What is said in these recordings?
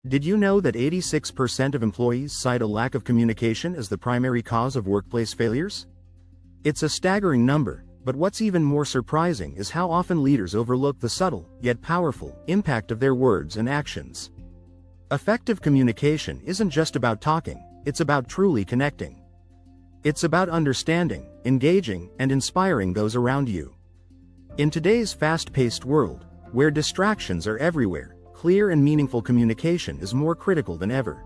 Did you know that 86% of employees cite a lack of communication as the primary cause of workplace failures? It's a staggering number, but what's even more surprising is how often leaders overlook the subtle, yet powerful, impact of their words and actions. Effective communication isn't just about talking, it's about truly connecting. It's about understanding, engaging, and inspiring those around you. In today's fast-paced world, where distractions are everywhere, clear and meaningful communication is more critical than ever.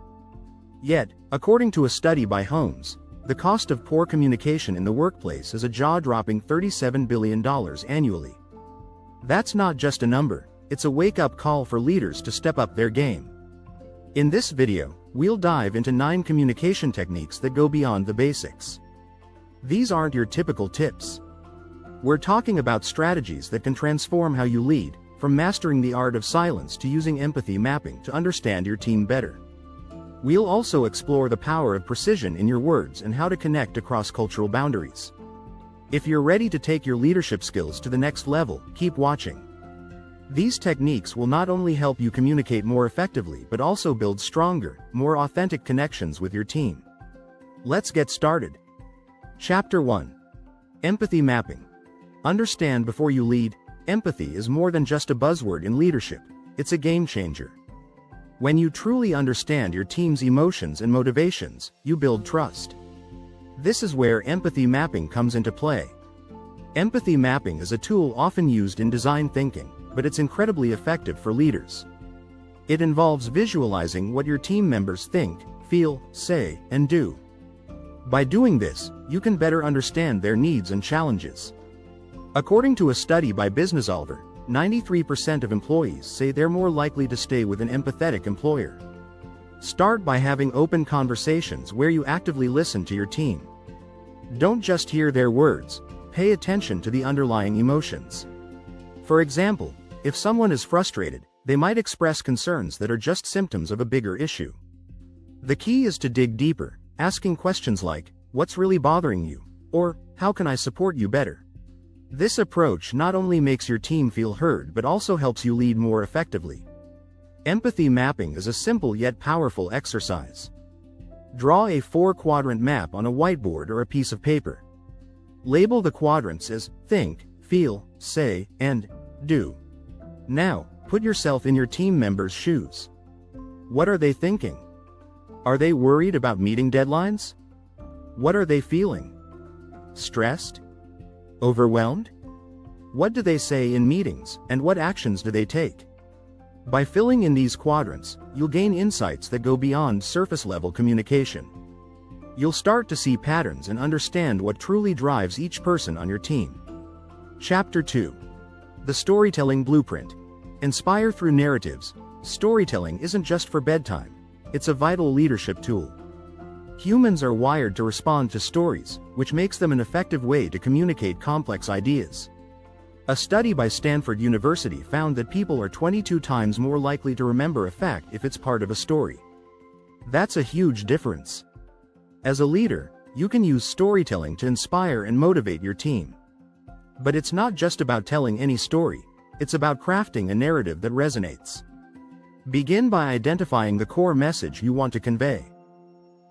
Yet, according to a study by Holmes, the cost of poor communication in the workplace is a jaw-dropping $37 billion annually. That's not just a number, it's a wake-up call for leaders to step up their game. In this video, we'll dive into 9 communication techniques that go beyond the basics. These aren't your typical tips. We're talking about strategies that can transform how you lead, from mastering the art of silence to using empathy mapping to understand your team better. We'll also explore the power of precision in your words and how to connect across cultural boundaries. If you're ready to take your leadership skills to the next level, keep watching. These techniques will not only help you communicate more effectively but also build stronger, more authentic connections with your team. Let's get started. Chapter 1. Empathy mapping. Understand before you lead. Empathy is more than just a buzzword in leadership, it's a game changer. When you truly understand your team's emotions and motivations, you build trust. This is where empathy mapping comes into play. Empathy mapping is a tool often used in design thinking, but it's incredibly effective for leaders. It involves visualizing what your team members think, feel, say, and do. By doing this, you can better understand their needs and challenges. According to a study by BusinessOver, 93% of employees say they're more likely to stay with an empathetic employer. Start by having open conversations where you actively listen to your team. Don't just hear their words, pay attention to the underlying emotions. For example, if someone is frustrated, they might express concerns that are just symptoms of a bigger issue. The key is to dig deeper, asking questions like, "What's really bothering you?" or "How can I support you better?" This approach not only makes your team feel heard but also helps you lead more effectively. Empathy mapping is a simple yet powerful exercise. Draw a 4-quadrant map on a whiteboard or a piece of paper. Label the quadrants as think, feel, say, and do. Now, put yourself in your team members' shoes. What are they thinking? Are they worried about meeting deadlines? What are they feeling? Stressed? Overwhelmed? What do they say in meetings, and what actions do they take? By filling in these quadrants, you'll gain insights that go beyond surface-level communication. You'll start to see patterns and understand what truly drives each person on your team. Chapter 2. The Storytelling Blueprint. Inspire through narratives. Storytelling isn't just for bedtime, it's a vital leadership tool. Humans are wired to respond to stories, which makes them an effective way to communicate complex ideas. A study by Stanford University found that people are 22 times more likely to remember a fact if it's part of a story. That's a huge difference. As a leader, you can use storytelling to inspire and motivate your team. But it's not just about telling any story, it's about crafting a narrative that resonates. Begin by identifying the core message you want to convey.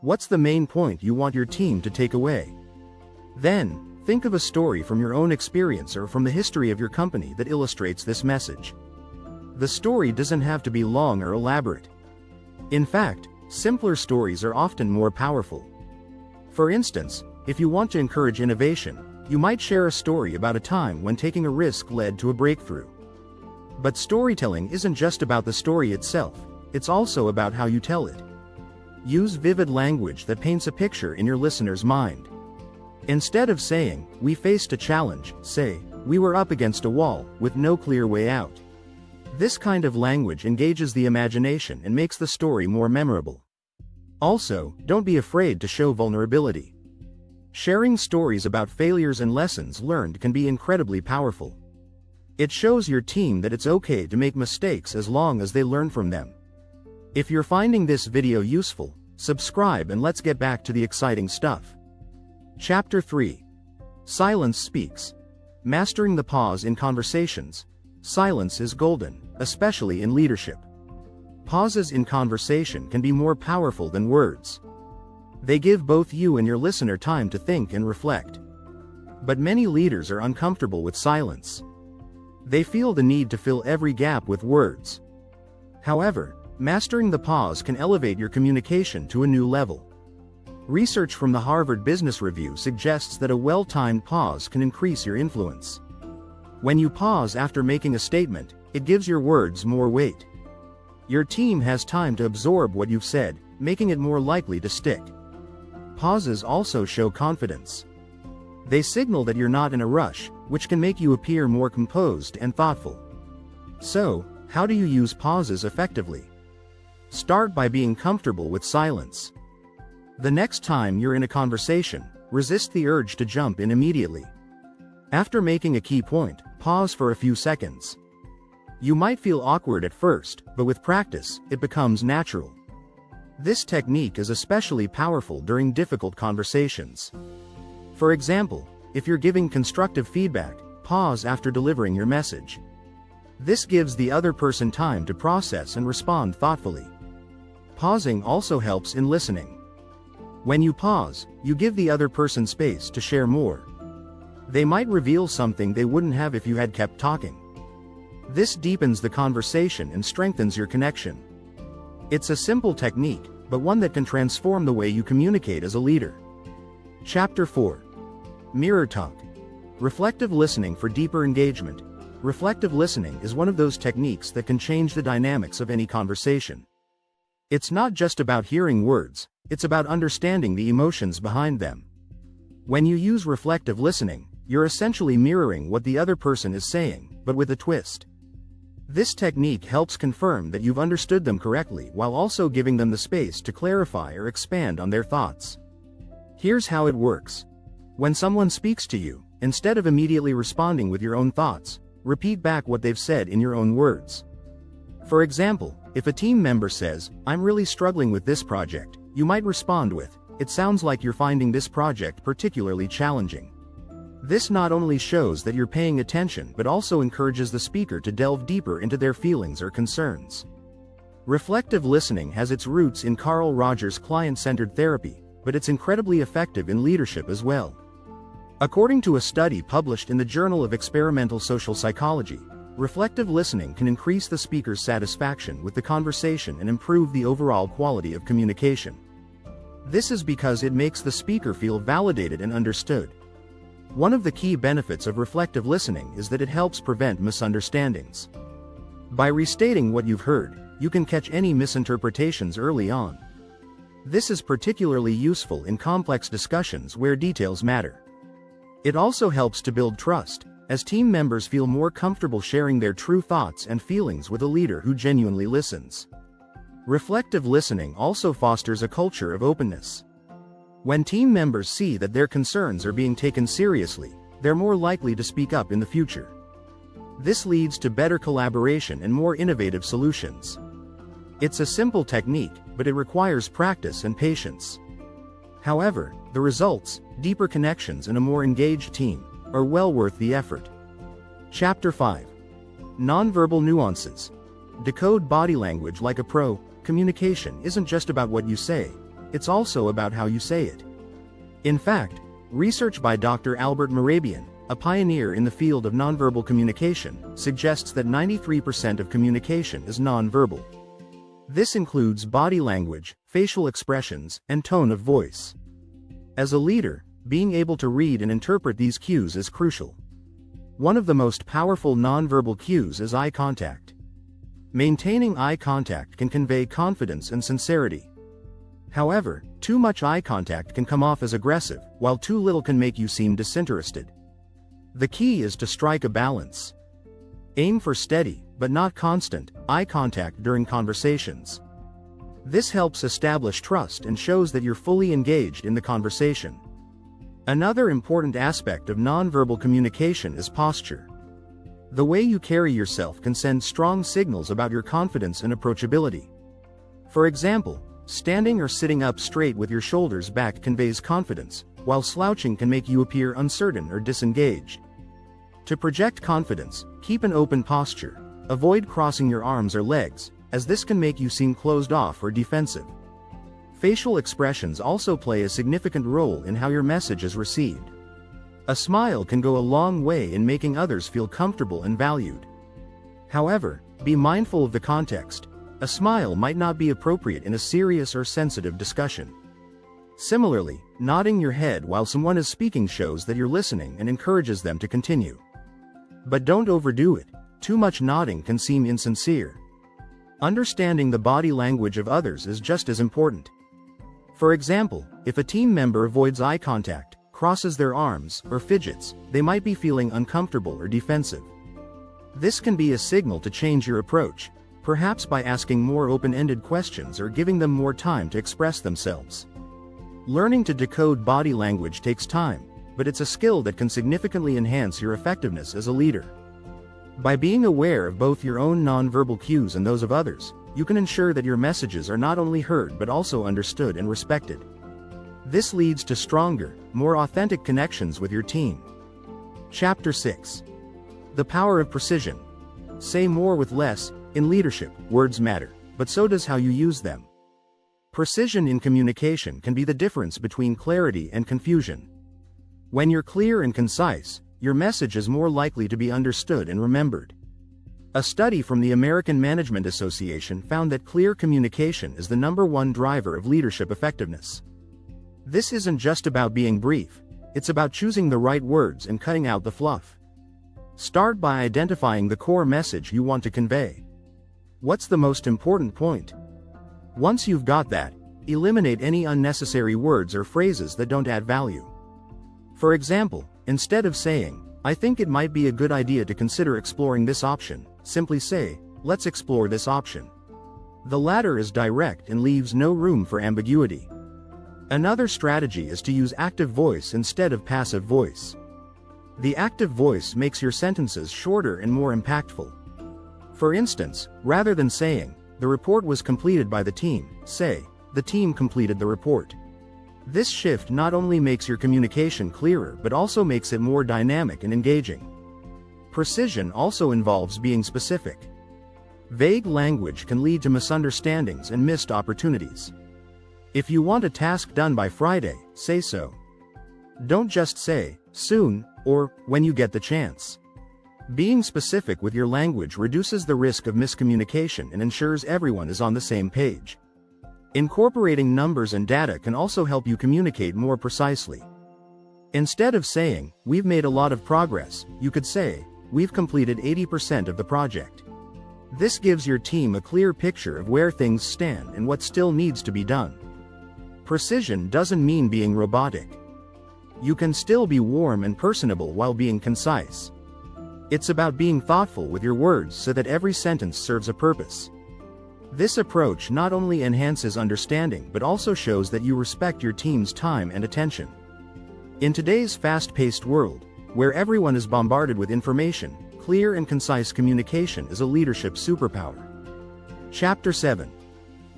What's the main point you want your team to take away? Then, think of a story from your own experience or from the history of your company that illustrates this message. The story doesn't have to be long or elaborate. In fact, simpler stories are often more powerful. For instance, if you want to encourage innovation, you might share a story about a time when taking a risk led to a breakthrough. But storytelling isn't just about the story itself, it's also about how you tell it. Use vivid language that paints a picture in your listener's mind. Instead of saying, "We faced a challenge," say, "We were up against a wall, with no clear way out." This kind of language engages the imagination and makes the story more memorable. Also, don't be afraid to show vulnerability. Sharing stories about failures and lessons learned can be incredibly powerful. It shows your team that it's okay to make mistakes as long as they learn from them. If you're finding this video useful, subscribe and let's get back to the exciting stuff. Chapter 3. Silence Speaks. Mastering the pause in conversations. Silence is golden, especially in leadership. Pauses in conversation can be more powerful than words. They give both you and your listener time to think and reflect. But many leaders are uncomfortable with silence. They feel the need to fill every gap with words. However, mastering the pause can elevate your communication to a new level. Research from the Harvard Business Review suggests that a well-timed pause can increase your influence. When you pause after making a statement, it gives your words more weight. Your team has time to absorb what you've said, making it more likely to stick. Pauses also show confidence. They signal that you're not in a rush, which can make you appear more composed and thoughtful. So, how do you use pauses effectively? Start by being comfortable with silence. The next time you're in a conversation, resist the urge to jump in immediately. After making a key point, pause for a few seconds. You might feel awkward at first, but with practice, it becomes natural. This technique is especially powerful during difficult conversations. For example, if you're giving constructive feedback, pause after delivering your message. This gives the other person time to process and respond thoughtfully. Pausing also helps in listening. When you pause, you give the other person space to share more. They might reveal something they wouldn't have if you had kept talking. This deepens the conversation and strengthens your connection. It's a simple technique, but one that can transform the way you communicate as a leader. Chapter 4. Mirror Talk. Reflective listening for deeper engagement. Reflective listening is one of those techniques that can change the dynamics of any conversation. It's not just about hearing words, it's about understanding the emotions behind them. When you use reflective listening, you're essentially mirroring what the other person is saying, but with a twist. This technique helps confirm that you've understood them correctly while also giving them the space to clarify or expand on their thoughts. Here's how it works. When someone speaks to you, instead of immediately responding with your own thoughts, repeat back what they've said in your own words. For example, if a team member says, "I'm really struggling with this project," you might respond with, "It sounds like you're finding this project particularly challenging." This not only shows that you're paying attention but also encourages the speaker to delve deeper into their feelings or concerns. Reflective listening has its roots in Carl Rogers' client-centered therapy, but it's incredibly effective in leadership as well. According to a study published in the Journal of Experimental Social Psychology, reflective listening can increase the speaker's satisfaction with the conversation and improve the overall quality of communication. This is because it makes the speaker feel validated and understood. One of the key benefits of reflective listening is that it helps prevent misunderstandings. By restating what you've heard, you can catch any misinterpretations early on. This is particularly useful in complex discussions where details matter. It also helps to build trust, as team members feel more comfortable sharing their true thoughts and feelings with a leader who genuinely listens. Reflective listening also fosters a culture of openness. When team members see that their concerns are being taken seriously, they're more likely to speak up in the future. This leads to better collaboration and more innovative solutions. It's a simple technique, but it requires practice and patience. However, the results, deeper connections and a more engaged team, are well worth the effort. Chapter 5. Nonverbal nuances. Decode body language like a pro. Communication isn't just about what you say, it's also about how you say it. In fact, research by Dr. Albert Mehrabian, a pioneer in the field of nonverbal communication, suggests that 93% of communication is nonverbal. This includes body language, facial expressions, and tone of voice. As a leader, being able to read and interpret these cues is crucial. One of the most powerful nonverbal cues is eye contact. Maintaining eye contact can convey confidence and sincerity. However, too much eye contact can come off as aggressive, while too little can make you seem disinterested. The key is to strike a balance. Aim for steady, but not constant, eye contact during conversations. This helps establish trust and shows that you're fully engaged in the conversation. Another important aspect of nonverbal communication is posture. The way you carry yourself can send strong signals about your confidence and approachability. For example, standing or sitting up straight with your shoulders back conveys confidence, while slouching can make you appear uncertain or disengaged. To project confidence, keep an open posture. Avoid crossing your arms or legs, as this can make you seem closed off or defensive. Facial expressions also play a significant role in how your message is received. A smile can go a long way in making others feel comfortable and valued. However, be mindful of the context. A smile might not be appropriate in a serious or sensitive discussion. Similarly, nodding your head while someone is speaking shows that you're listening and encourages them to continue. But don't overdo it. Too much nodding can seem insincere. Understanding the body language of others is just as important. For example, if a team member avoids eye contact, crosses their arms, or fidgets, they might be feeling uncomfortable or defensive. This can be a signal to change your approach, perhaps by asking more open-ended questions or giving them more time to express themselves. Learning to decode body language takes time, but it's a skill that can significantly enhance your effectiveness as a leader. By being aware of both your own nonverbal cues and those of others, you can ensure that your messages are not only heard but also understood and respected. This leads to stronger, more authentic connections with your team. Chapter 6. The Power of Precision. Say more with less. In leadership, words matter, but so does how you use them. Precision in communication can be the difference between clarity and confusion. When you're clear and concise, your message is more likely to be understood and remembered. A study from the American Management Association found that clear communication is the #1 driver of leadership effectiveness. This isn't just about being brief, it's about choosing the right words and cutting out the fluff. Start by identifying the core message you want to convey. What's the most important point? Once you've got that, eliminate any unnecessary words or phrases that don't add value. For example, instead of saying, "I think it might be a good idea to consider exploring this option," simply say, "Let's explore this option." The latter is direct and leaves no room for ambiguity. Another strategy is to use active voice instead of passive voice. The active voice makes your sentences shorter and more impactful. For instance, rather than saying, "The report was completed by the team," say, "The team completed the report." This shift not only makes your communication clearer but also makes it more dynamic and engaging. Precision also involves being specific. Vague language can lead to misunderstandings and missed opportunities. If you want a task done by Friday, say so. Don't just say, "soon," or "when you get the chance." Being specific with your language reduces the risk of miscommunication and ensures everyone is on the same page. Incorporating numbers and data can also help you communicate more precisely. Instead of saying, "We've made a lot of progress," you could say, "We've completed 80% of the project." This gives your team a clear picture of where things stand and what still needs to be done. Precision doesn't mean being robotic. You can still be warm and personable while being concise. It's about being thoughtful with your words so that every sentence serves a purpose. This approach not only enhances understanding but also shows that you respect your team's time and attention. In today's fast-paced world, where everyone is bombarded with information, clear and concise communication is a leadership superpower. Chapter 7.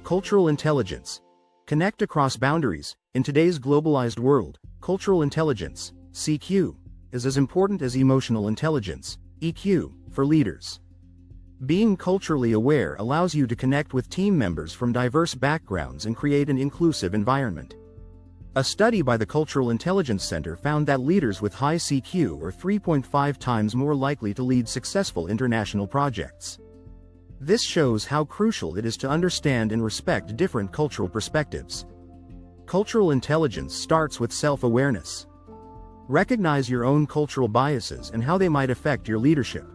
Cultural Intelligence. Connect across boundaries. In today's globalized world, cultural intelligence, CQ, is as important as emotional intelligence, EQ, for leaders. Being culturally aware allows you to connect with team members from diverse backgrounds and create an inclusive environment. A study by the Cultural Intelligence Center found that leaders with high CQ are 3.5 times more likely to lead successful international projects. This shows how crucial it is to understand and respect different cultural perspectives. Cultural intelligence starts with self-awareness. Recognize your own cultural biases and how they might affect your leadership.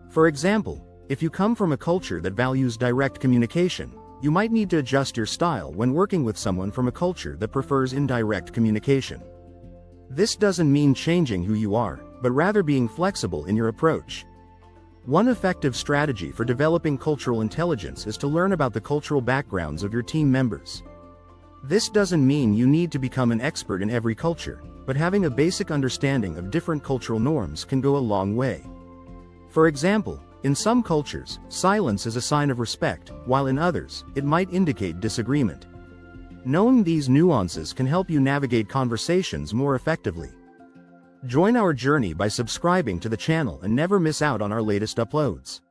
For example, if you come from a culture that values direct communication, you might need to adjust your style when working with someone from a culture that prefers indirect communication. This doesn't mean changing who you are, but rather being flexible in your approach. One effective strategy for developing cultural intelligence is to learn about the cultural backgrounds of your team members. This doesn't mean you need to become an expert in every culture, but having a basic understanding of different cultural norms can go a long way. For example, in some cultures, silence is a sign of respect, while in others, it might indicate disagreement. Knowing these nuances can help you navigate conversations more effectively. Join our journey by subscribing to the channel and never miss out on our latest uploads.